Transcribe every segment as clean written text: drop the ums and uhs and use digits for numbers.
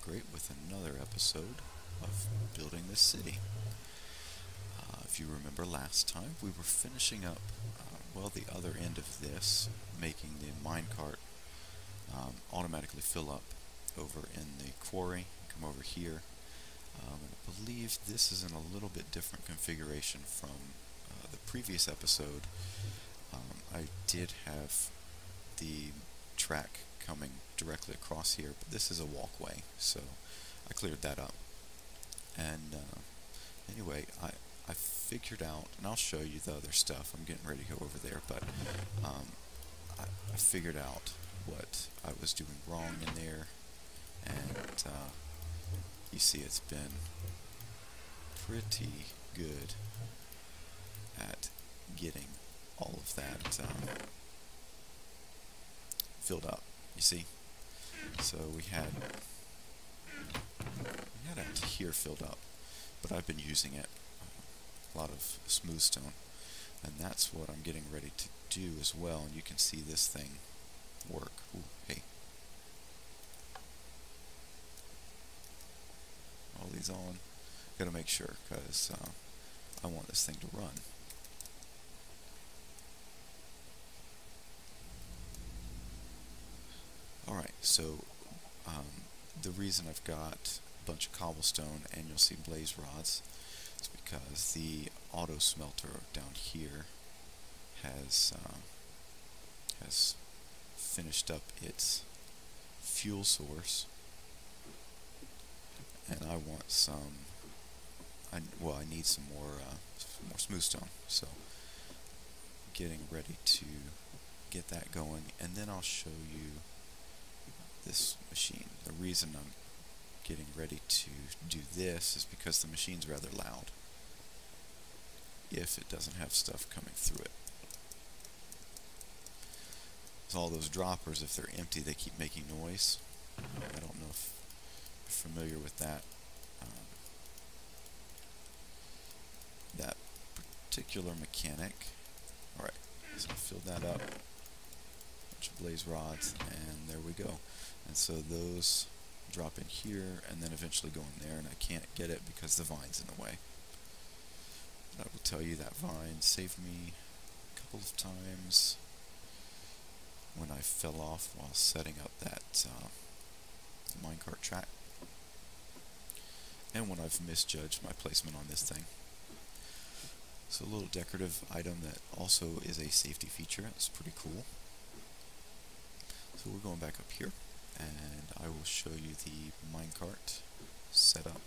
great with another episode of building this city. If you remember last time, we were finishing up, the other end of this, making the minecart automatically fill up over in the quarry. Come over here. I believe this is in a little bit different configuration from the previous episode. I did have the track coming directly across here, but this is a walkway, so I cleared that up. And anyway, I figured out, and I'll show you the other stuff. I'm getting ready to go over there, but I figured out what I was doing wrong in there, and you see it's been pretty good at getting all of that filled up, you see. So we had out to here filled up, but I've been using it, a lot of smooth stone, and that's what I'm getting ready to do as well. And you can see this thing work. Ooh, hey. All these on. Gotta make sure, because I want this thing to run. Alright, so the reason I've got a bunch of cobblestone and you'll see blaze rods is because the auto smelter down here has finished up its fuel source, and I want some. I need some more smooth stone, so getting ready to get that going, and then I'll show you this machine. The reason I'm getting ready to do this is because the machine's rather loud if it doesn't have stuff coming through it. So all those droppers, if they're empty, they keep making noise. I don't know if you're familiar with that. That particular mechanic. Alright, so I filled that up. Bunch of blaze rods, and there we go. And so those drop in here and then eventually go in there, and I can't get it because the vine's in the way. But I will tell you that vine saved me a couple of times when I fell off while setting up that minecart track, and when I've misjudged my placement on this thing. So a little decorative item that also is a safety feature. It's pretty cool. So we're going back up here, and I will show you the minecart setup.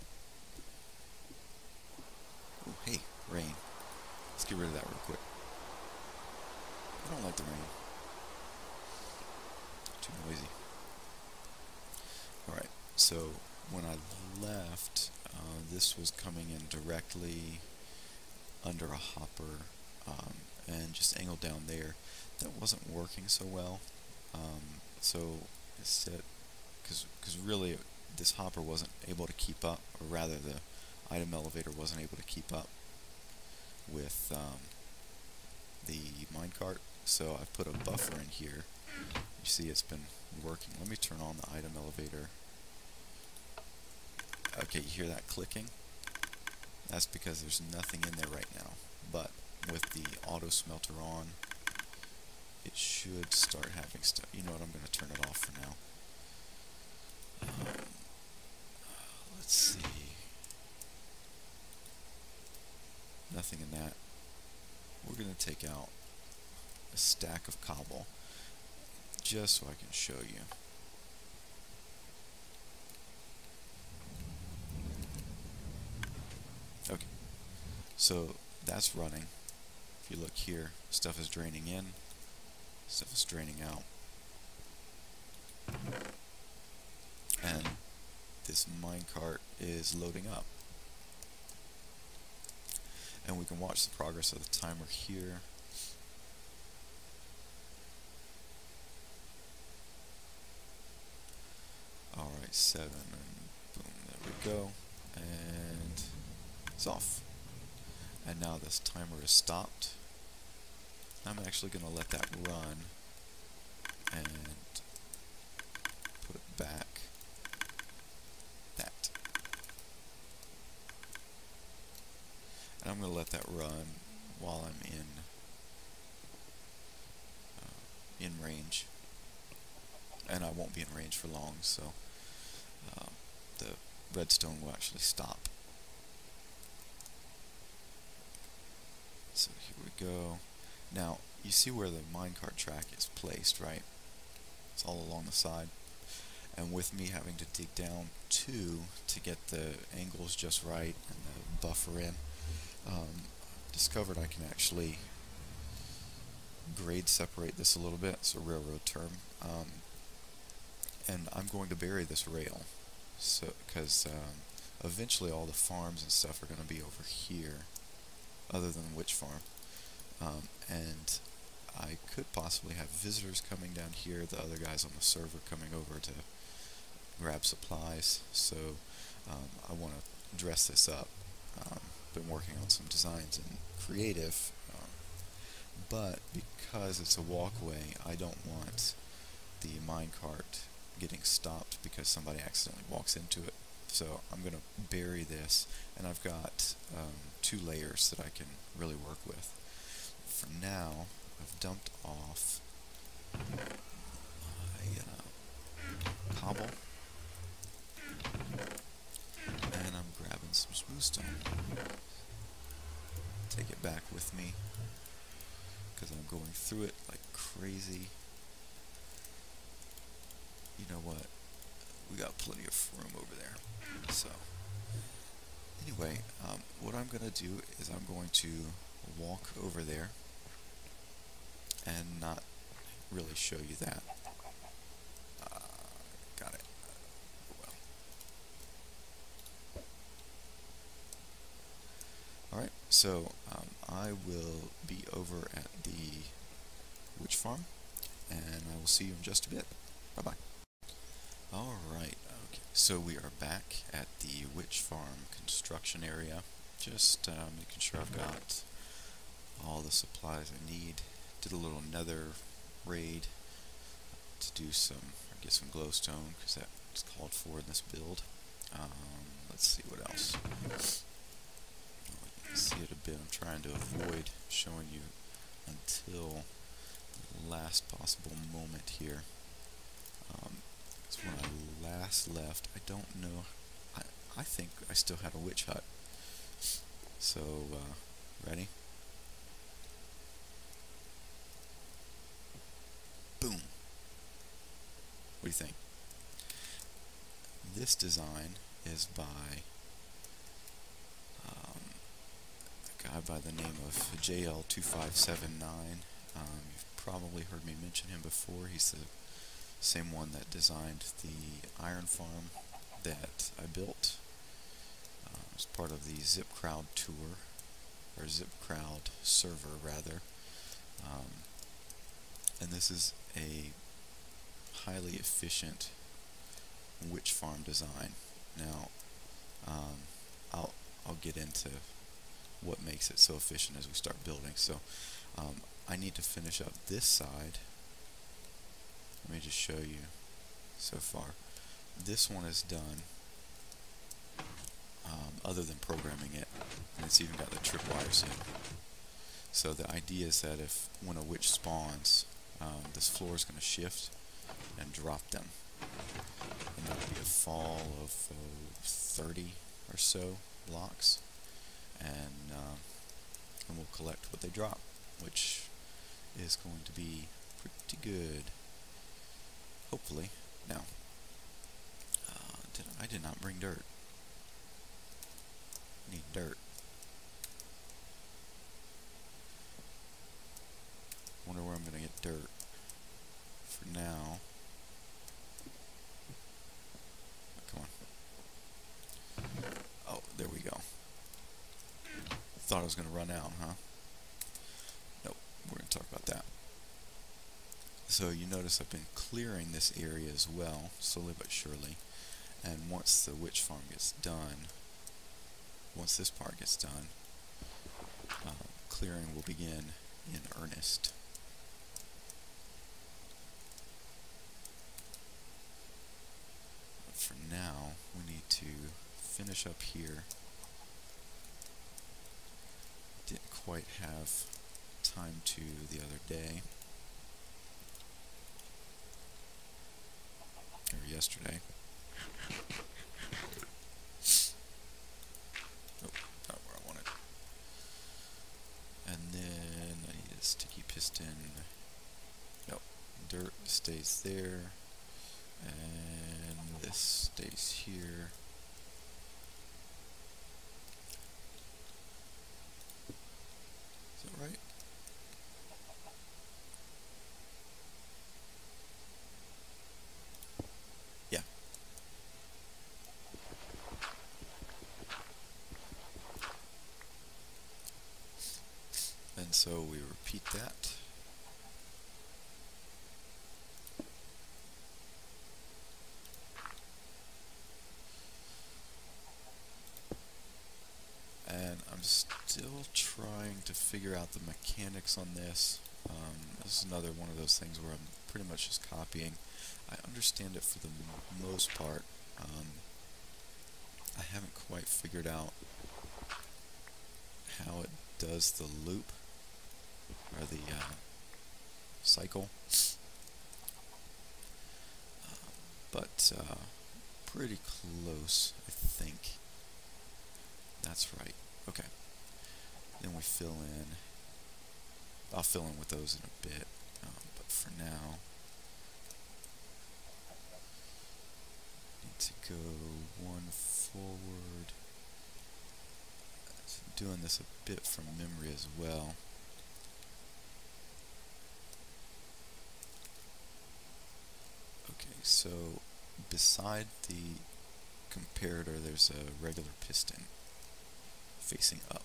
Oh, hey, rain. Let's get rid of that real quick. I don't like the rain. Too noisy. Alright, so when I left, this was coming in directly under a hopper and just angled down there. That wasn't working so well. So instead, because really this hopper wasn't able to keep up, or rather the item elevator wasn't able to keep up with the minecart, so I put a buffer in here. You see it's been working. Let me turn on the item elevator. Okay, you hear that clicking? That's because there's nothing in there right now, but with the auto smelter on, it should start having stuff. You know what, I'm going to turn it off for now. Let's see. Nothing in that. We're going to take out a stack of cobble just so I can show you. Okay, so that's running. If you look here, stuff is draining in, stuff is draining out, and this minecart is loading up. And we can watch the progress of the timer here. Alright, 7, and boom, there we go, and it's off. And now this timer is stopped. I'm actually going to let that run and put it back going to let that run while I'm in range, and I won't be in range for long, so the redstone will actually stop. So here we go. Now you see where the minecart track is placed, right? It's all along the side, and with me having to dig down two to get the angles just right and the buffer in, discovered I can actually grade separate this a little bit. It's a railroad term, and I'm going to bury this rail, so because eventually all the farms and stuff are going to be over here, other than Witch Farm, and I could possibly have visitors coming down here, the other guys on the server coming over to grab supplies, so I want to dress this up. Been working on some designs in creative, but because it's a walkway, I don't want the minecart getting stopped because somebody accidentally walks into it. So I'm going to bury this, and I've got 2 layers that I can really work with. For now, I've dumped off my cobble, and I'm grabbing some smooth stone. Take it back with me, because I'm going through it like crazy. You know what? We got plenty of room over there. So, anyway, what I'm going to do is I'm going to walk over there and not really show you that. Got it. Well. Alright, so I will be over at the witch farm, and I will see you in just a bit. Bye-bye. Alright, okay, so we are back at the witch farm construction area. Just making sure I've got all the supplies I need. Did a little nether raid to do some, or get some glowstone, because that's called for in this build. Let's see what else. You can see it a bit. I'm trying to avoid showing you until the last possible moment here. Because when I last left, I don't know, I think I still had a witch hut. So, ready? Boom! What do you think? This design is by a guy by the name of JL2579. You've probably heard me mention him before. He's the same one that designed the iron farm that I built as part of the ZipCrowd tour, or ZipCrowd server rather. And this is a highly efficient witch farm design. Now, I'll get into what makes it so efficient as we start building. So, I need to finish up this side. Let me just show you so far. This one is done, other than programming it, and it's even got the tripwires in. So the idea is that if, when a witch spawns, this floor is going to shift and drop them. And there'll be a fall of 30 or so blocks, and we'll collect what they drop, which is going to be pretty good. Hopefully. Now, I did not bring dirt. I need dirt. Wonder where I'm going to get dirt. For now. Come on. Oh, there we go. Thought I was going to run out, huh? Nope, we're going to talk about that. So you notice I've been clearing this area as well, slowly but surely. And once the witch farm gets done, once this part gets done, clearing will begin in earnest. But for now, we need to finish up here quite have time to the other day, or yesterday. Nope, not where I want it. And then I need a sticky piston. Nope, dirt stays there, and this stays here. Is that right? Yeah. And so we repeat that. And I'm still trying to figure out the mechanics on this. This is another one of those things where I'm pretty much just copying. I understand it for the most part. I haven't quite figured out how it does the loop, or the cycle. But pretty close, I think. That's right. Okay. Then we fill in. I'll fill in with those in a bit, but for now, need to go one forward. So doing this a bit from memory as well. Okay, so beside the comparator, there's a regular piston facing up.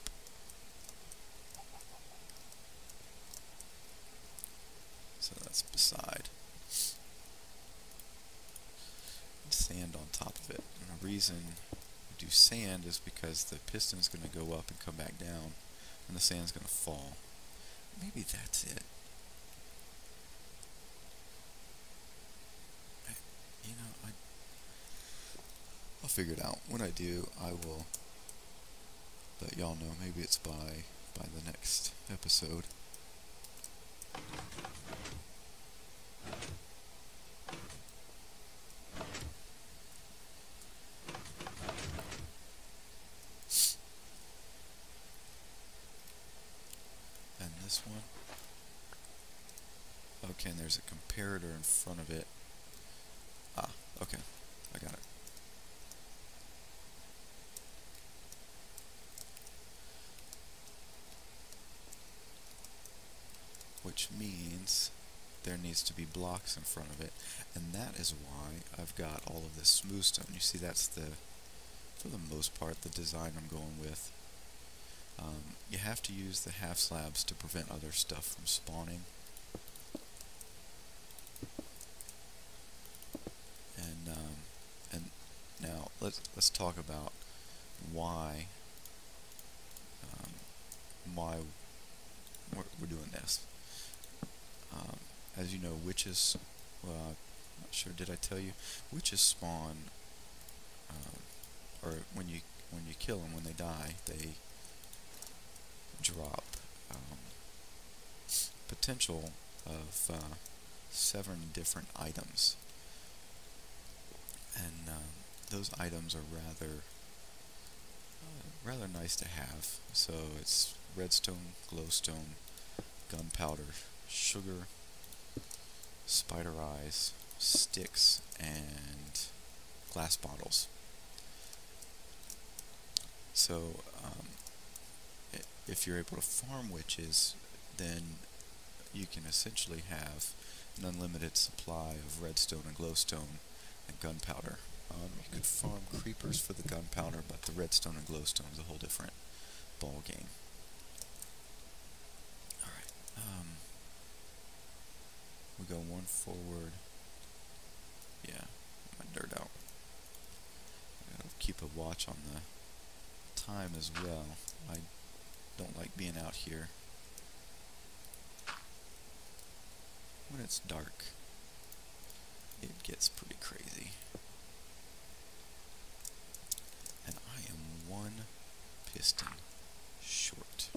So that's beside. Sand on top of it. And the reason we do sand is because the piston's going to go up and come back down, and the sand's going to fall. Maybe that's it. You know, I'll figure it out. When I do, I will let y'all know. Maybe it's by the next episode. And this one. Okay, and there's a comparator in front of it. Ah, okay. I got it. Which means there needs to be blocks in front of it, and that is why I've got all of this smooth stone. You see, that's for the most part, the design I'm going with. You have to use the half slabs to prevent other stuff from spawning. And now let's talk about why we're doing this. As you know, witches. Well, I'm not sure. Did I tell you? Witches spawn, or when you kill them, when they die, they drop potential of 7 different items, and those items are rather nice to have. So it's redstone, glowstone, gunpowder, sugar, spider eyes, sticks, and glass bottles. So if you're able to farm witches, then you can essentially have an unlimited supply of redstone and glowstone and gunpowder. You could farm creepers for the gunpowder, but the redstone and glowstone is a whole different ball game. Alright, we go one forward. Yeah, my dirt out. I gotta keep a watch on the time as well. I don't like being out here when it's dark. It gets pretty crazy. And I am one piston short.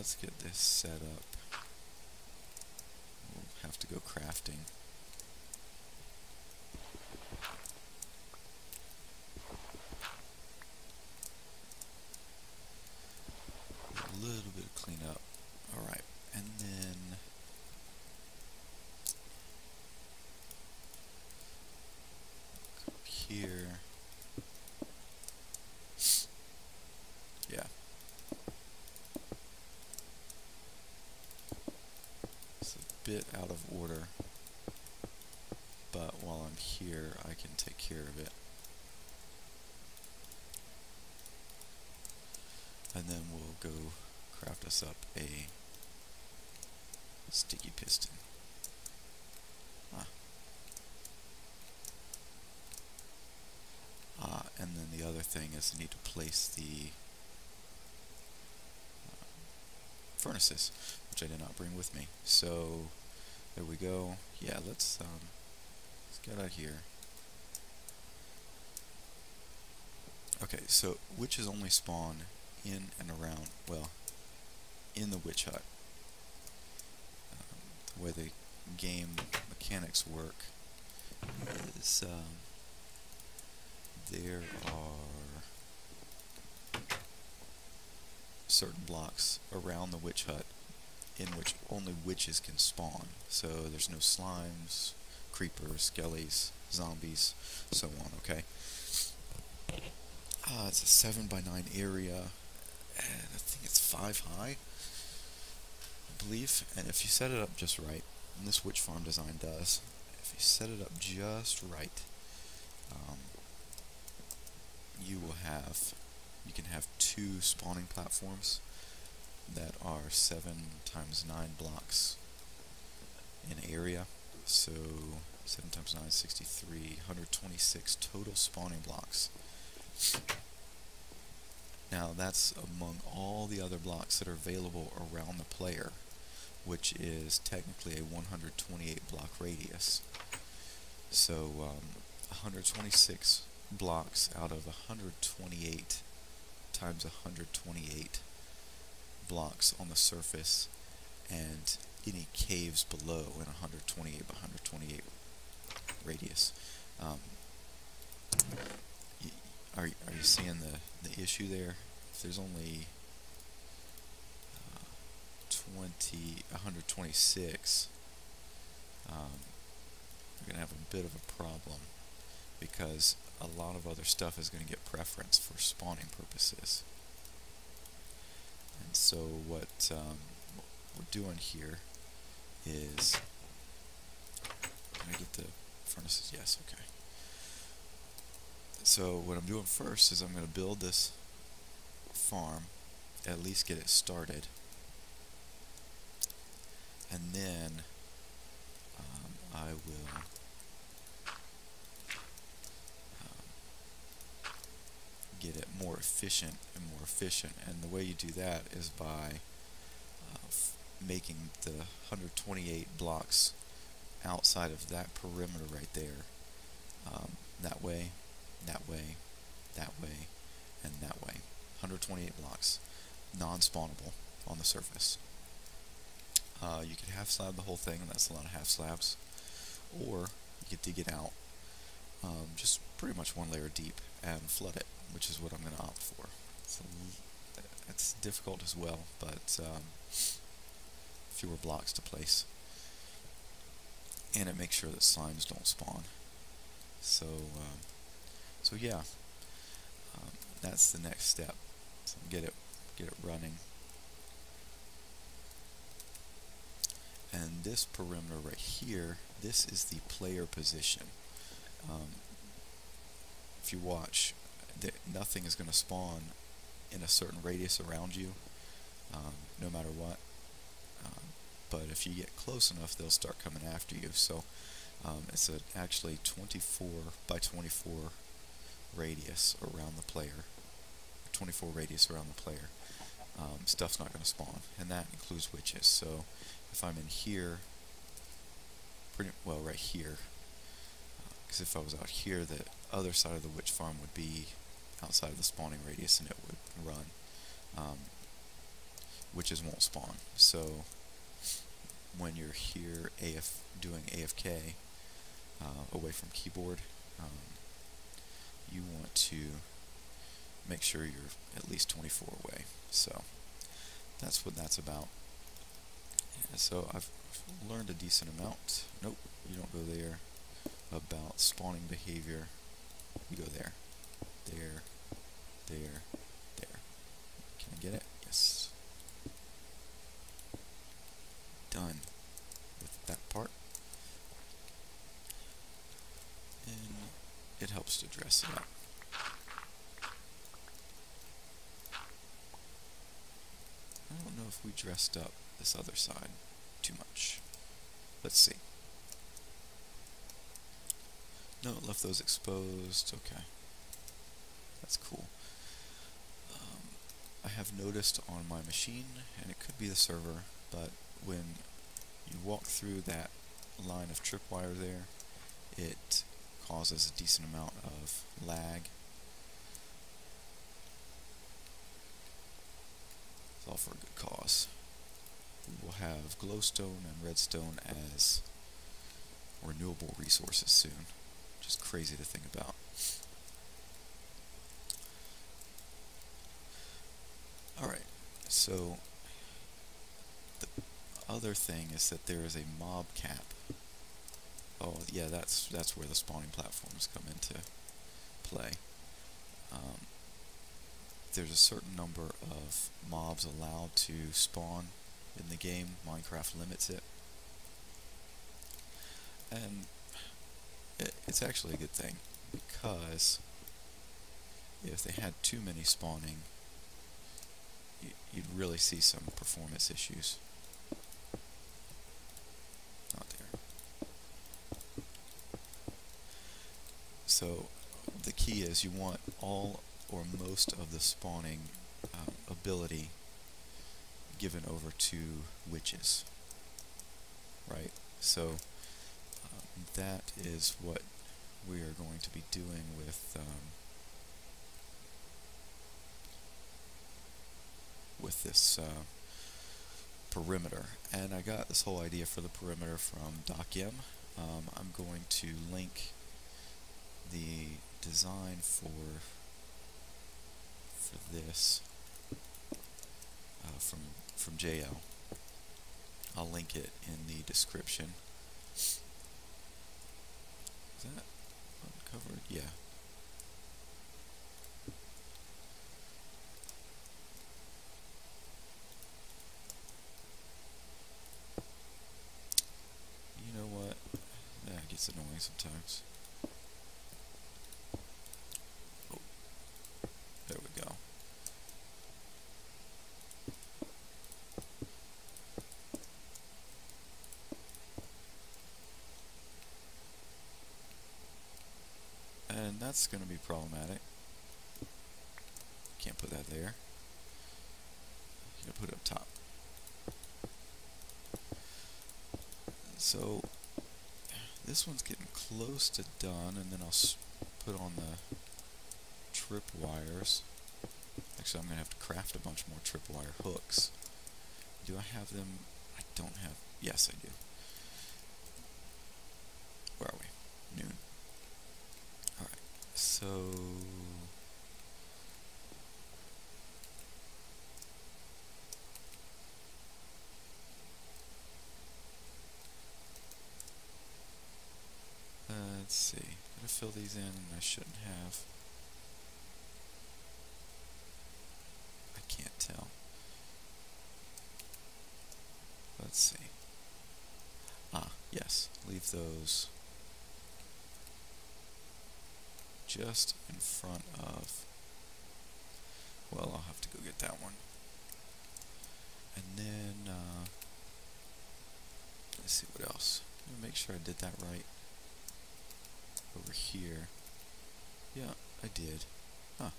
let's get this set up. We'll have to go crafting. A little bit of cleanup. Alright, and then go here. Yeah. It's a bit out of order, but while I'm here, I can take care of it. And then we'll go craft us up a sticky piston. And then the other thing is I need to place the furnaces, which I did not bring with me. So there we go. Yeah, let's get out here. Okay, so witches only spawn in and around, well, in the witch hut. The way the game mechanics work is there are certain blocks around the witch hut in which only witches can spawn. So there's no slimes, creepers, skellies, zombies, so on, okay? It's a 7 by 9 area, and I think it's 5 high, I believe. And if you set it up just right, and this witch farm design does, if you set it up just right, you can have 2 spawning platforms that are 7 times 9 blocks in area. So 7 times 9 is 63, 126 total spawning blocks. Now that's among all the other blocks that are available around the player, which is technically a 128 block radius. So 126 blocks out of 128 times 128 blocks on the surface, and any caves below in 128 by 128 radius. Are you seeing the issue there? If there's only 126, you're gonna have a bit of a problem, because a lot of other stuff is going to get preference for spawning purposes. And so what we're doing here is, can I get the furnaces? Yes, okay. So what I'm doing first is I'm going to build this farm, at least get it started, and then I will get it more efficient and more efficient. And the way you do that is by making the 128 blocks outside of that perimeter right there, that way, that way, that way, and that way. 128 blocks, non-spawnable on the surface. You could half slab the whole thing, and that's a lot of half slabs, or you could dig it out just pretty much 1 layer deep and flood it, which is what I'm going to opt for. It's difficult as well, but fewer blocks to place, and it makes sure that slimes don't spawn. So yeah, that's the next step. So get it running. And this perimeter right here, this is the player position. If you watch, nothing is going to spawn in a certain radius around you, no matter what. But if you get close enough, they'll start coming after you. So it's actually 24 by 24 radius around the player. 24 radius around the player. Stuff's not going to spawn, and that includes witches. So if I'm in here, pretty well right here, because if I was out here, the other side of the witch farm would be outside of the spawning radius, and it would run. witches won't spawn. So when you're here doing AFK away from keyboard, you want to make sure you're at least 24 away. So that's what that's about. Yeah, so I've learned a decent amount. Nope, you don't go there. About spawning behavior. You go there. There. There. There. Can I get it? Yes. Done with that part. And it helps to dress it up. I don't know if we dressed up this other side too much. Let's see. No, it left those exposed. Okay. That's cool. I have noticed on my machine, and it could be the server, but when you walk through that line of tripwire there, it causes a decent amount of lag. It's all for a good cause. We will have glowstone and redstone as renewable resources soon, which is crazy to think about. Alright, so the other thing is that there is a mob cap. Oh yeah, that's where the spawning platforms come into play. There's a certain number of mobs allowed to spawn in the game. Minecraft limits it. And it's actually a good thing, because if they had too many spawning, you'd really see some performance issues. Not there. So the key is you want all or most of the spawning ability given over to witches, right? So that is what we are going to be doing with this perimeter. And I got this whole idea for the perimeter from DocM. I'm going to link the design for this from JL. I'll link it in the description. Is that uncovered? Yeah. You know what? That gets annoying sometimes. Oh, there we go. And that's going to be problematic. Can't put that there. You gotta put it up top. So this one's getting close to done, and then I'll put on the tripwires. Actually, I'm going to have to craft a bunch more tripwire hooks. Do I have them? I don't have... Yes, I do. Where are we? Noon. Alright, so... let's see. Did I fill these in? I shouldn't have. I can't tell. Let's see. Ah, yes. Leave those just in front of... Well, I'll have to go get that one. And then, let's see what else. Let me make sure I did that right. Over here. Yeah, I did. Huh.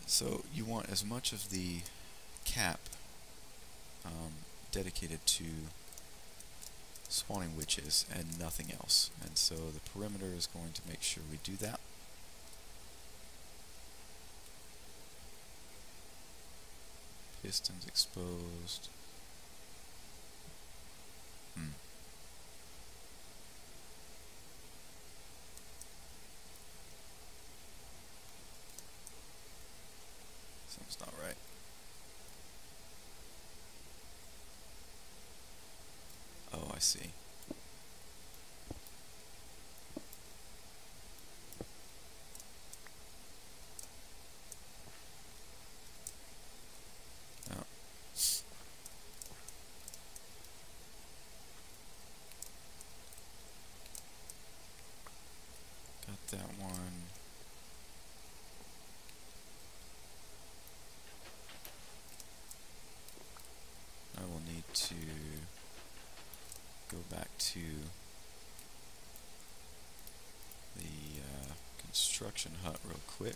So you want as much of the cap dedicated to spawning witches and nothing else. And so the perimeter is going to make sure we do that. Pistons exposed. Something's not right. Oh, I see. Oh. Got that one. I will need to go back to the construction hut real quick.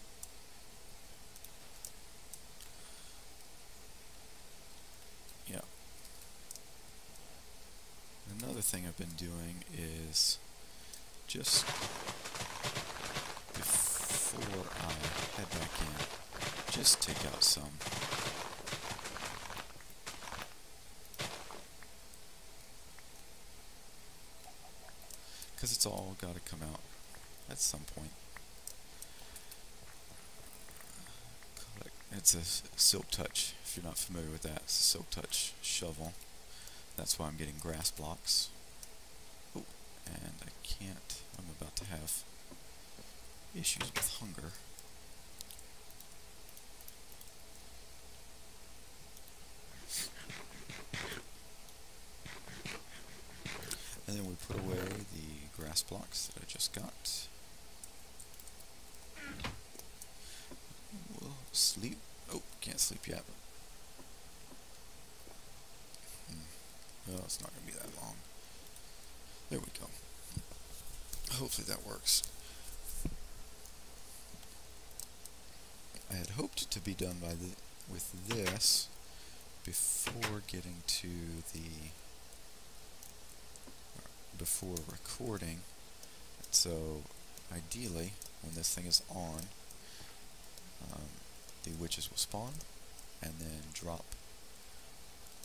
Yeah. Another thing I've been doing is just before I head back in, just take out some. Because it's all got to come out at some point. It's a silk touch, if you're not familiar with that. It's a silk touch shovel. That's why I'm getting grass blocks. Oh, and I can't, I'm about to have issues with hunger. And then we put away the grass blocks that I just got. We'll sleep. Oh, can't sleep yet. Well, it's not going to be that long. There we go. Hopefully that works. I had hoped to be done with this before getting to before recording. So ideally, when this thing is on, the witches will spawn and then drop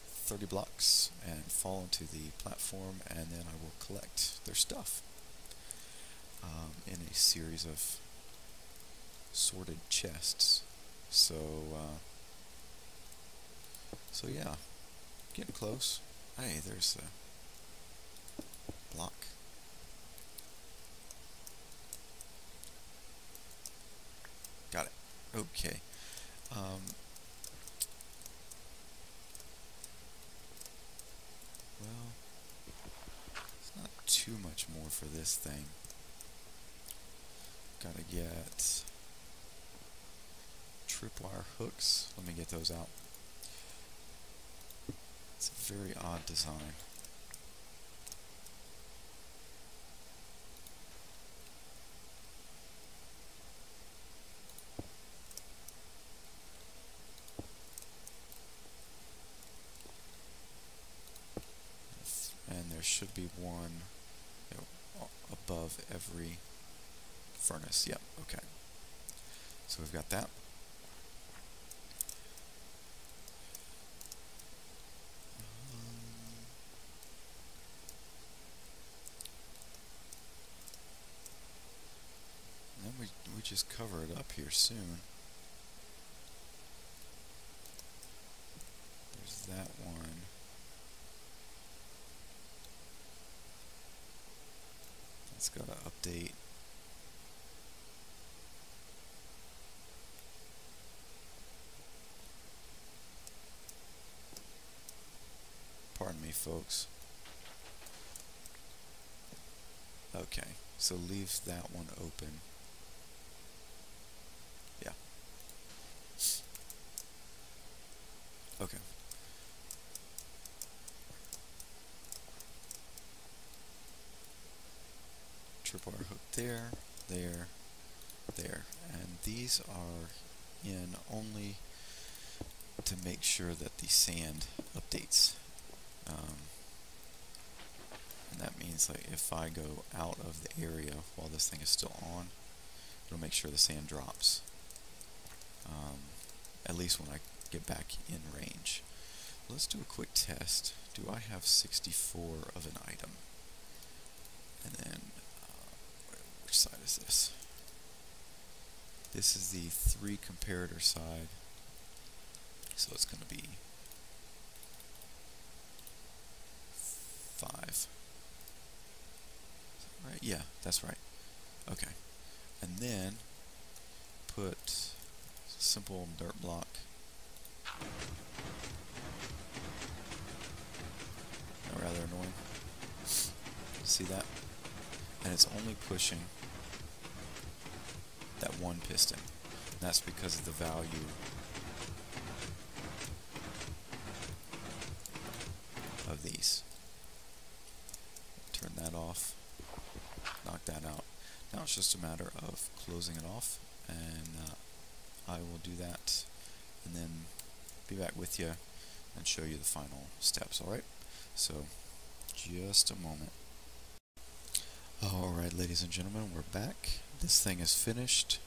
30 blocks and fall into the platform, and then I will collect their stuff in a series of sorted chests. So yeah, getting close. Hey, there's a block. Got it. Okay. Well, it's not too much more for this thing. Gotta get tripwire hooks. Let me get those out. It's a very odd design. And there should be one, above every furnace. Yep, okay. So we've got that. And then we just cover it up here soon. There's that one. It's got to update. Pardon me, folks. Okay, so leave that one open. Yeah. Okay. Tripwire hook there, there, there. And these are in only to make sure that the sand updates. And that means like if I go out of the area while this thing is still on, it'll make sure the sand drops. At least when I get back in range. Let's do a quick test. Do I have 64 of an item? And then, which side is this? This is the 3 comparator side. So it's going to be 5. Is that right? Yeah, that's right. Okay. And then put a simple dirt block. Rather annoying. See that? And it's only pushing that one piston. And that's because of the value of these. Turn that off. Knock that out. Now it's just a matter of closing it off, and I will do that and then be back with you and show you the final steps. Alright? So, just a moment. Alright, ladies and gentlemen, we're back. This thing is finished.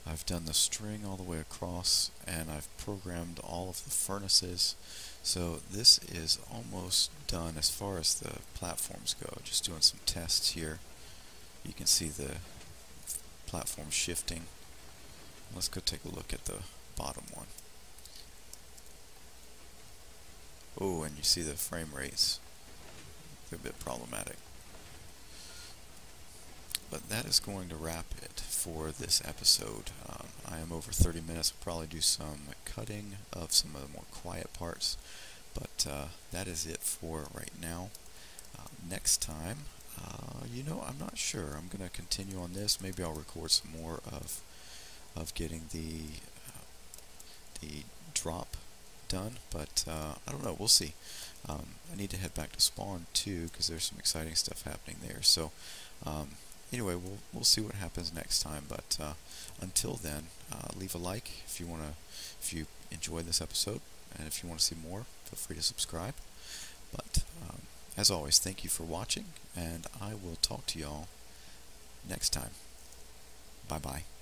I've done the string all the way across, and I've programmed all of the furnaces. So this is almost done as far as the platforms go. Just doing some tests here. You can see the platform shifting. Let's go take a look at the bottom one. Oh, and you see the frame rates. They're a bit problematic. But that is going to wrap it for this episode. I am over 30 minutes. I'll probably do some cutting of some of the more quiet parts. But that is it for right now. Next time, you know, I'm not sure. I'm going to continue on this. Maybe I'll record some more of getting the drop done. But I don't know. We'll see. I need to head back to spawn too, because there's some exciting stuff happening there. So anyway, we'll see what happens next time. But until then, leave a like if you enjoyed this episode, and if you want to see more, feel free to subscribe. But as always, thank you for watching, and I will talk to y'all next time. Bye bye.